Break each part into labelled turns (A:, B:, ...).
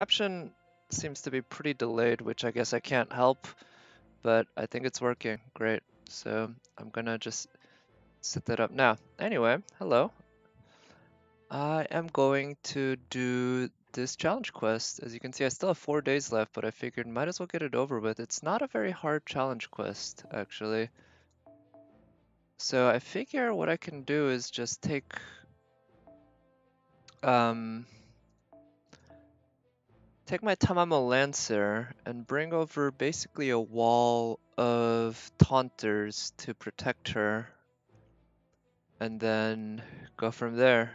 A: Caption seems to be pretty delayed, which I guess I can't help, but I think it's working. Great. So I'm gonna just set that up now. Anyway, hello. I am going to do this challenge quest. As you can see, I still have 4 days left, but I figured might as well get it over with. It's not a very hard challenge quest, actually. So I figure what I can do is just take um, take my Tamamo Lancer and bring over basically a wall of taunters to protect her, and then go from there.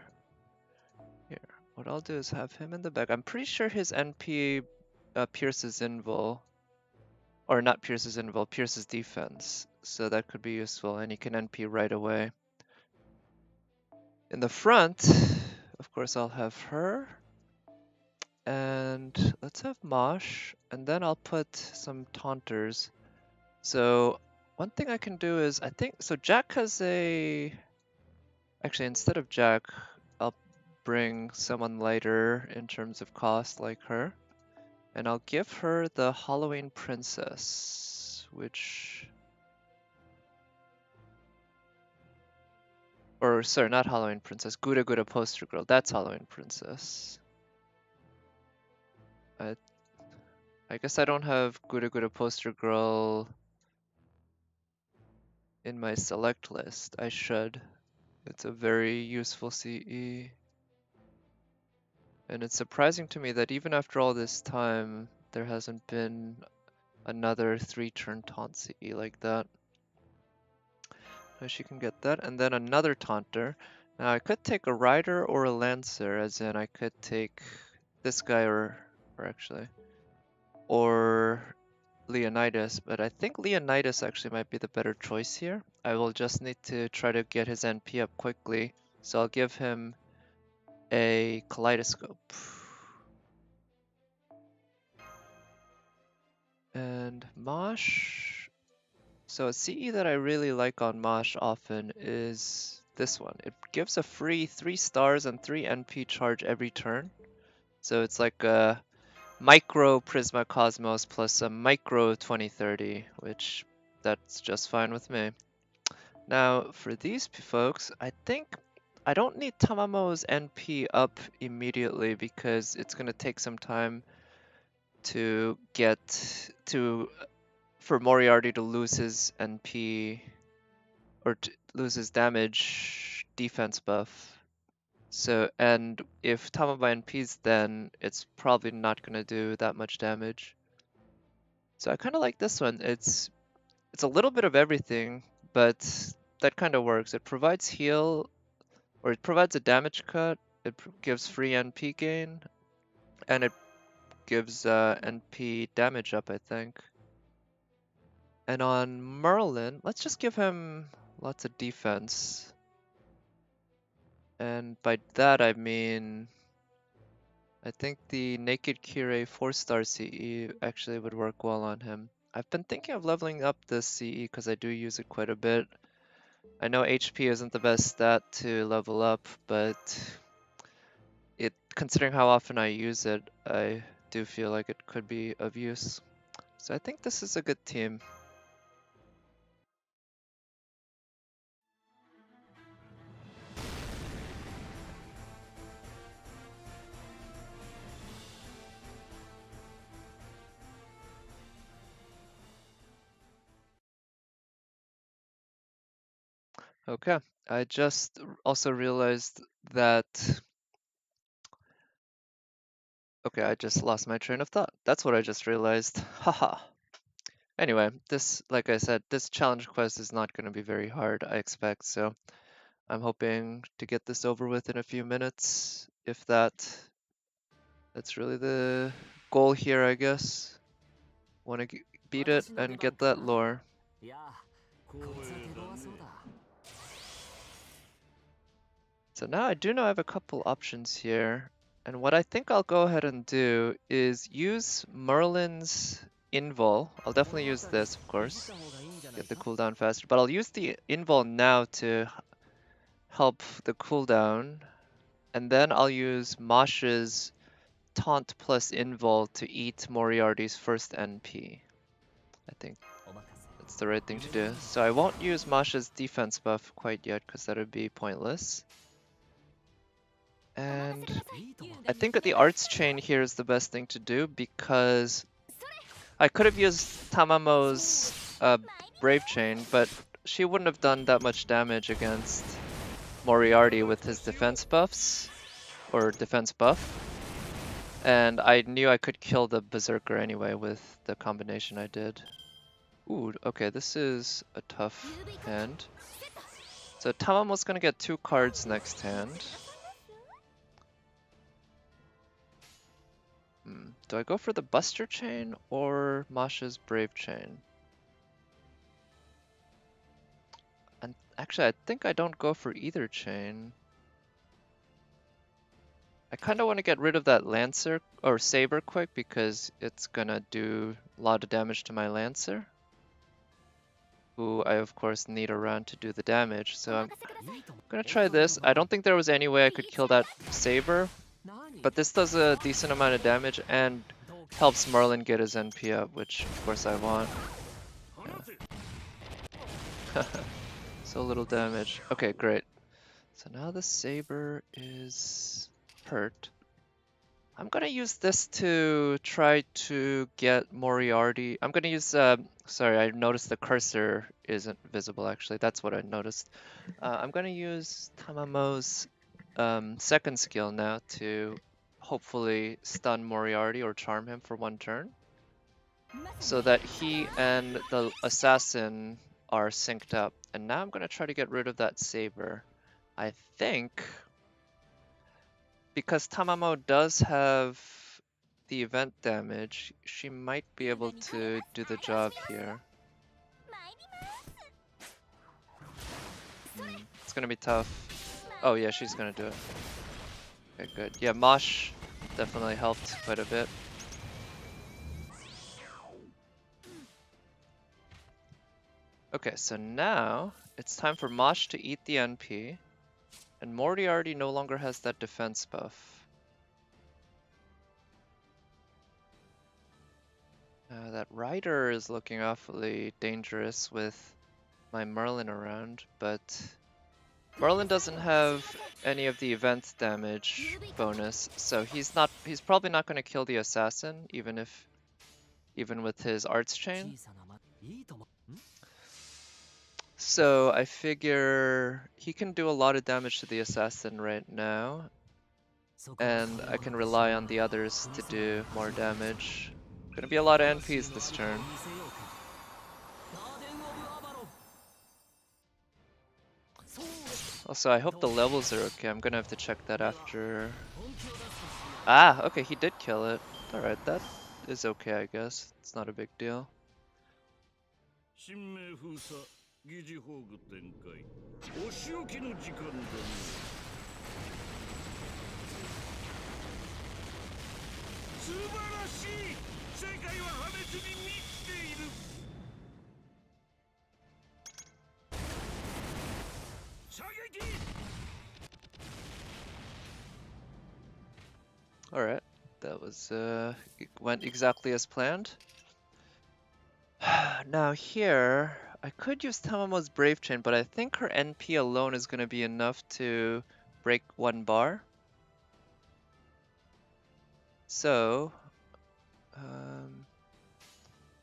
A: Here, what I'll do is have him in the back. I'm pretty sure his NP pierces invul, or not pierces invul, pierces defense, so that could be useful, and he can NP right away. In the front, of course, I'll have her. And let's have Mosh, and then I'll put some taunters. So one thing I can do is, I think, so Jack has a, actually instead of Jack, I'll bring someone lighter in terms of cost like her. And I'll give her the Halloween Princess, which, or sorry, not Halloween Princess, Gura Gura Poster Girl, that's Halloween Princess. I guess I don't have Gura Gura Poster Girl in my select list. I should. It's a very useful CE. And it's surprising to me that even after all this time, there hasn't been another 3-turn taunt CE like that. So she can get that, and then another taunter. Now I could take a rider or a lancer, as in I could take this guy or actually, or Leonidas, but I think Leonidas actually might be the better choice here. I will just need to try to get his NP up quickly, so I'll give him a kaleidoscope. And Mosh. So a CE that I really like on Mosh often is this one. It gives a free 3 stars and 3 NP charge every turn. So it's like a micro Prisma Cosmos plus a micro 2030, which that's just fine with me. Now for these folks, I think I don't need Tamamo's NP up immediately because it's going to take some time to get to for Moriarty to lose his NP or to lose his damage defense buff. So, and if Tamamo NPs, then it's probably not going to do that much damage. So I kind of like this one. It's a little bit of everything, but that kind of works. It provides heal, or it provides a damage cut. It gives free NP gain, and it gives NP damage up, I think. And on Merlin, let's just give him lots of defense. And by that I mean, I think the Naked Kirei 4-star CE actually would work well on him. I've been thinking of leveling up this CE because I do use it quite a bit. I know HP isn't the best stat to level up, but considering how often I use it, I do feel like it could be of use. So I think this is a good team. Okay, I just also realized that... Okay, I just lost my train of thought. That's what I just realized. Haha. Anyway, this, like I said, this challenge quest is not going to be very hard, I expect, so I'm hoping to get this over with in a few minutes, if that. That's really the goal here, I guess. Want to beat it and get that lore. So now I do know I have a couple options here, and what I think I'll go ahead and do is use Merlin's invul. I'll definitely use this, of course, get the cooldown faster, but I'll use the invul now to help the cooldown, and then I'll use Mosh's taunt plus invul to eat Moriarty's first NP. I think that's the right thing to do. So I won't use Masha's defense buff quite yet because that would be pointless. And I think that the arts chain here is the best thing to do because I could have used Tamamo's Brave Chain, but she wouldn't have done that much damage against Moriarty with his defense buffs, or defense buff. And I knew I could kill the Berserker anyway with the combination I did. Ooh, okay, this is a tough hand. So Tamamo's gonna get 2 cards next hand. Do I go for the Buster Chain or Masha's Brave Chain? And actually, I think I don't go for either chain. I kind of want to get rid of that Lancer or Saber quick because it's gonna do a lot of damage to my Lancer, who I of course need around to do the damage. So I'm gonna try this. I don't think there was any way I could kill that Saber, but this does a decent amount of damage and helps Merlin get his NP up, which of course I want. Yeah. So little damage. Okay, great. So now the Saber is hurt. I'm gonna use this to try to get Moriarty. I'm gonna use, sorry, I noticed the cursor isn't visible actually. That's what I noticed. I'm gonna use Tamamo's second skill now to hopefully stun Moriarty or charm him for 1 turn, so that he and the assassin are synced up. And now I'm gonna try to get rid of that Saber. I think because Tamamo does have the event damage, she might be able to do the job here. It's gonna be tough. Oh yeah, she's gonna do it. Okay, good. Yeah, Mosh definitely helped quite a bit. Okay, so now it's time for Mosh to eat the NP, and Moriarty no longer has that defense buff. That Rider is looking awfully dangerous with my Merlin around, but Merlin doesn't have any of the event damage bonus, so he's probably not going to kill the assassin, even with his arts chain. So I figure he can do a lot of damage to the assassin right now, and I can rely on the others to do more damage. Gonna be a lot of NPs this turn. Also, I hope the levels are okay. I'm gonna have to check that after. Ah, okay, he did kill it. Alright, that is okay, I guess. It's not a big deal. Alright, that was, it went exactly as planned. Now here, I could use Tamamo's Brave Chain, but I think her NP alone is going to be enough to break 1 bar. So, I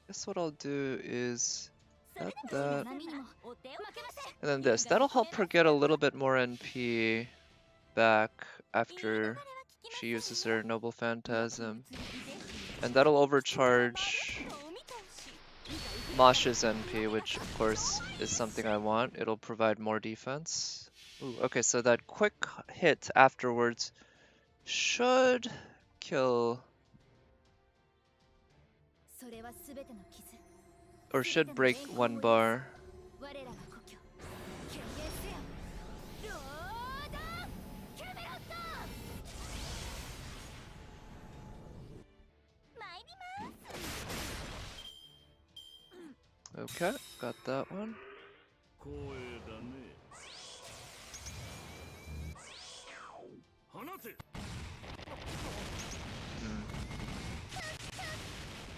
A: guess what I'll do is that, and then this. That'll help her get a little bit more NP back after she uses her Noble Phantasm. And that'll overcharge Masha's NP, which of course is something I want. It'll provide more defense. Ooh, okay, so that quick hit afterwards should kill, or should break 1 bar. Okay, got that one.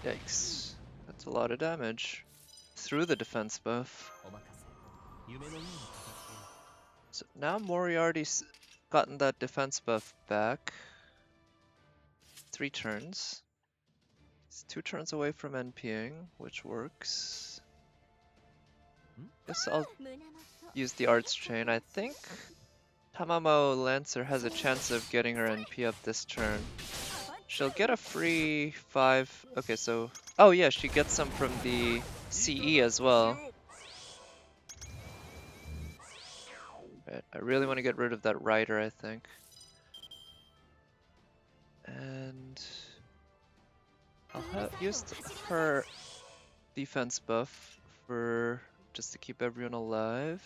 A: Yikes. That's a lot of damage. Through the defense buff. So now Moriarty's gotten that defense buff back. 3 turns. He's 2 turns away from NPing, which works. Guess I'll use the Arts Chain. I think Tamamo Lancer has a chance of getting her NP up this turn. She'll get a free 5. Okay, so... Oh yeah, she gets some from the CE as well. Right, I really want to get rid of that rider, I think. And... I'll use her defense buff for just to keep everyone alive.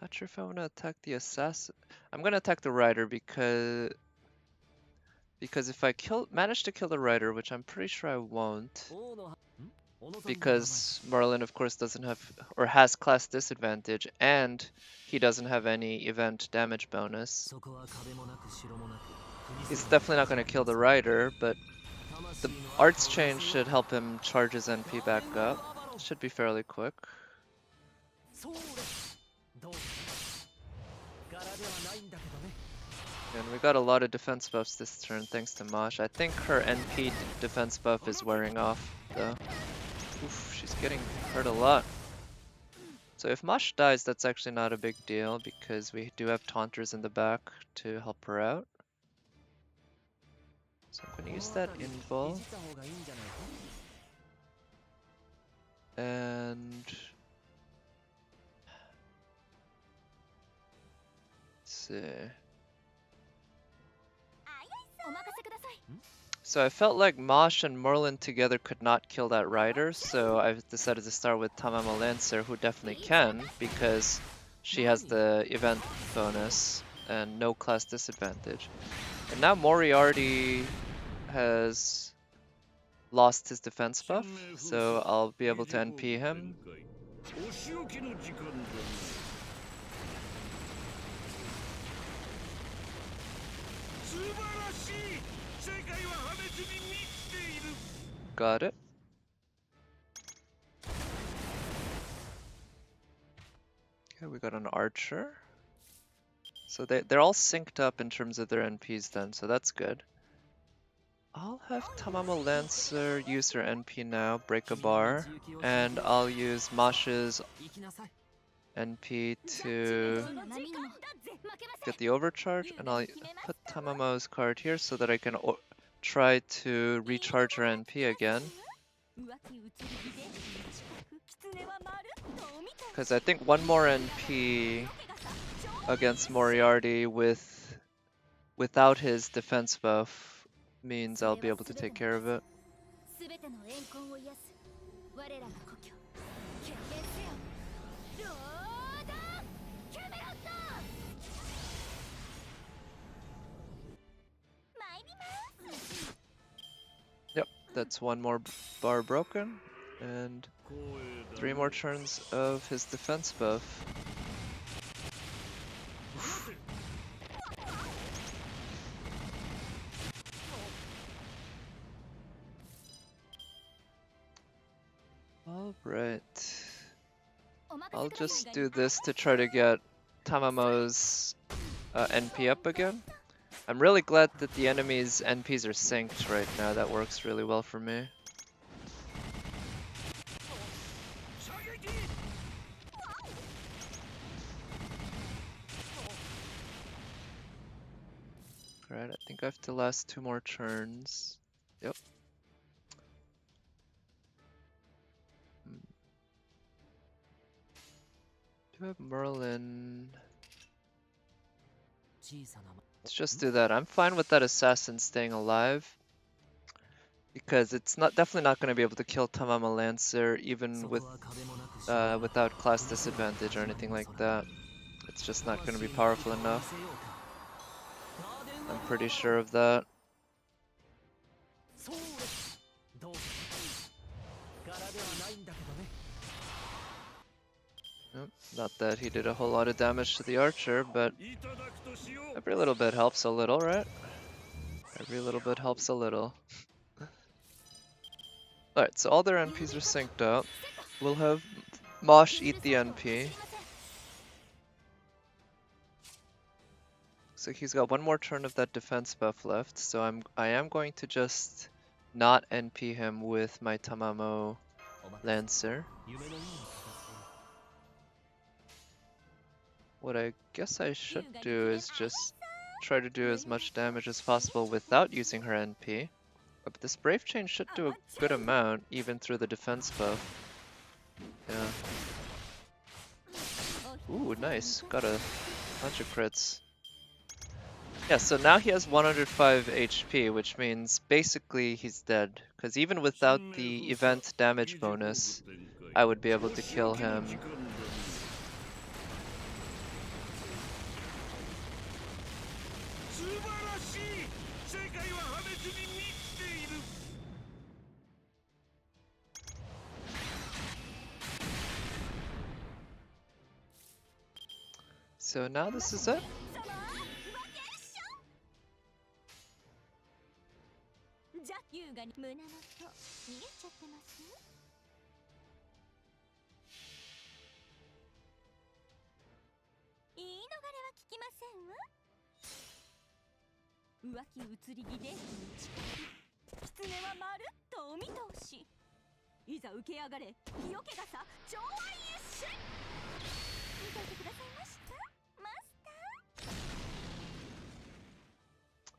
A: Not sure if I want to attack the assassin. I'm gonna attack the rider because if I manage to kill the rider, which I'm pretty sure I won't, because Merlin of course doesn't have or has class disadvantage and he doesn't have any event damage bonus. He's definitely not gonna kill the rider, but the Arts Chain should help him charge his NP back up. Should be fairly quick. And we got a lot of defense buffs this turn thanks to Mosh. I think her NP defense buff is wearing off though. Oof, she's getting hurt a lot. So if Mosh dies, that's actually not a big deal because we do have taunters in the back to help her out. So I'm gonna use that invul. And let's see. So I felt like Mosh and Merlin together could not kill that rider, so I decided to start with Tamamo Lancer, who definitely can, because she has the event bonus and no class disadvantage. And now Moriarty has lost his defense buff, so I'll be able to NP him. Got it. Okay, we got an archer. So they're all synced up in terms of their NPs then, so that's good. I'll have Tamamo Lancer use her NP now, break a bar, and I'll use Mosh's NP to get the overcharge, and I'll put Tamamo's card here so that I can try to recharge her NP again. Because I think one more NP against Moriarty without his defense buff means I'll be able to take care of it. Yep, that's one more bar broken, and 3 more turns of his defense buff. Alright. I'll just do this to try to get Tamamo's NP up again. I'm really glad that the enemy's NPs are synced right now. That works really well for me. Alright, I think I have to last 2 more turns. Yep. Do I have Merlin? Let's just do that. I'm fine with that assassin staying alive, because it's definitely not going to be able to kill Tamamo Lancer even with without class disadvantage or anything like that. It's just not going to be powerful enough. I'm pretty sure of that. Not that he did a whole lot of damage to the archer, but every little bit helps a little, right? Every little bit helps a little. Alright, so all their NPs are synced up. We'll have Mosh eat the NP. So he's got one more turn of that defense buff left, so I am going to just not NP him with my Tamamo Lancer. What I guess I should do is just try to do as much damage as possible without using her NP. But this Brave Chain should do a good amount, even through the defense buff. Yeah. Ooh, nice. Got a bunch of crits. Yeah, so now he has 105 HP, which means basically he's dead. Because even without the event damage bonus, I would be able to kill him. So now this is it.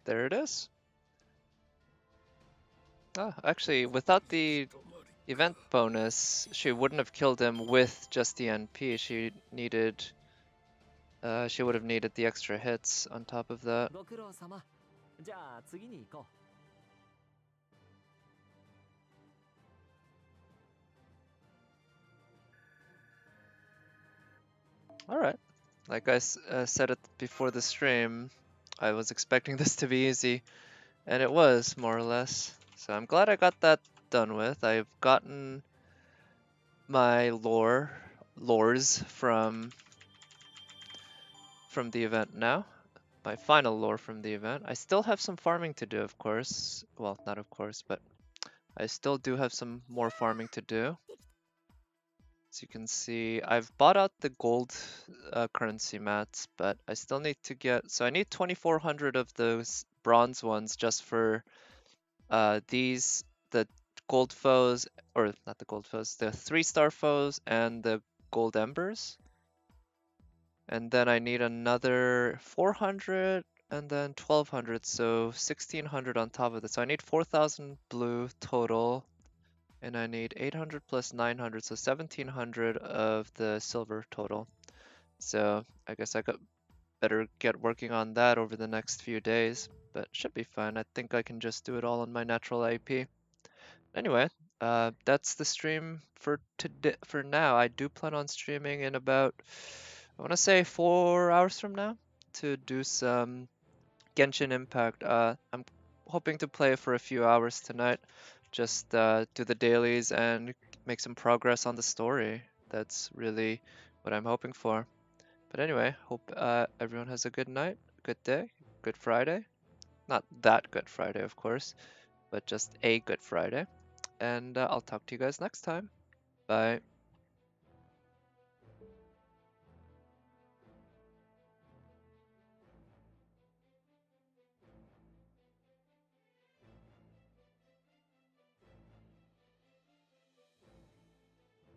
A: There it is. Oh, actually, without the event bonus, she wouldn't have killed him with just the NP. She would have needed the extra hits on top of that. Alright. Like I said it before the stream, I was expecting this to be easy, and it was, more or less. So I'm glad I got that done with. I've gotten my lores from the event now. My final lore from the event. I still have some farming to do, of course. Well, not of course, but I still do have some more farming to do. As you can see, I've bought out the gold currency mats, but I still need to get... So I need 2,400 of those bronze ones just for the gold foes, or not the gold foes, the 3-star foes and the gold embers. And then I need another 400 and then 1,200, so 1,600 on top of this. So I need 4,000 blue total. And I need 800 plus 900, so 1,700 of the silver total. So I guess I could better get working on that over the next few days, but should be fine. I think I can just do it all on my natural IP. Anyway, that's the stream for today. For now, I do plan on streaming in about, I want to say 4 hours from now to do some Genshin Impact. I'm hoping to play for a few hours tonight. Just do the dailies and make some progress on the story. That's really what I'm hoping for. But anyway, hope everyone has a good night, good day, good Friday. Not that good Friday, of course, but just a good Friday. And I'll talk to you guys next time. Bye.